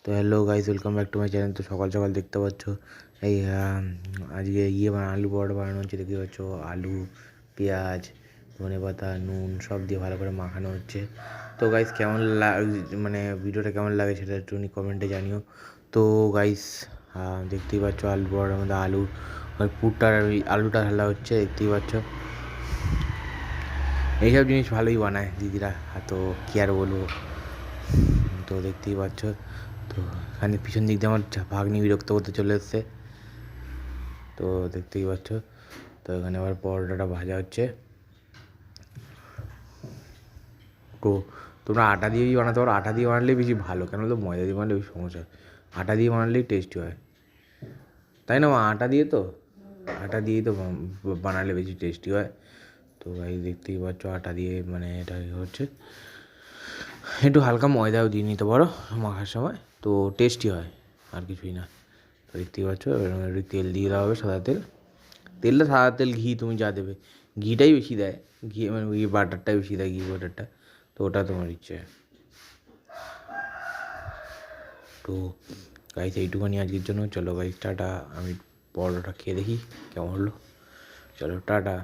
তো hello guys, welcome back to my channel. তো সকাল সকাল দেখতে পাচ্ছ এই আজকে আলু পরোটা বানানো হচ্ছে। দেখতে পাচ্ছ আলু, পেঁয়াজ, ধনেপাতা, নুন সব দিয়ে ভালো করে মাখানো হচ্ছে। তো গাইস কেমন মানে ভিডিওটা কেমন লাগে সেটা একটুখানি কমেন্টে জানিও। তো গাইস দেখতেই পাচ্ছ আলু পরোটার মধ্যে আলু পুরটার আলুটা ঢালা হচ্ছে, দেখতেই পাচ্ছ। এইসব জিনিস ভালোই বানায় দিদিরা, তো কী আর বলবো। তো দেখতেই পাচ্ছ। তো এখানে পিছন দিক দিয়ে আমার ভাগ্নি বিরক্ত করতে চলে এসছে। তো দেখতেই পাচ্ছ। তো এখানে আবার পরোটাটা ভাজা হচ্ছে। তো তোমরা আটা দিয়েই বানাতে পারো, আটা দিয়ে বানালেই বেশি ভালো, কেন বলতো ময়দা দিয়ে বানালে বেশি সমস্যা হয়। আটা দিয়ে বানালেই টেস্টি হয়, তাই না? আটা দিয়ে তো আটা দিয়েই তো বানালে বেশি টেস্টি হয়। তো ভাই দেখতেই পাচ্ছ আটা দিয়ে মানে এটা হচ্ছে। একটু হালকা ময়দাও দিয়ে নিতে পারো মাখার সময়, তো টেস্টি হয়, আর কিছুই না। তো দেখতেই পাচ্ছ একটু তেল দিয়ে দেওয়া হবে, সাদা তেল। তেলটা সাদা তেল, ঘি তুমি যা দেবে, ঘিটাই বেশি দেয়। ঘি মানে ঘি বাটারটাই বেশি দেয়, ঘি বাটারটা। তো ওটা তোমার ইচ্ছে। তো গাইস এইটুখানি আজকের জন্য। চলো গাইস টাটা। আমি পরোটা খেয়ে দেখি কেমন হলো। চলো টাটা।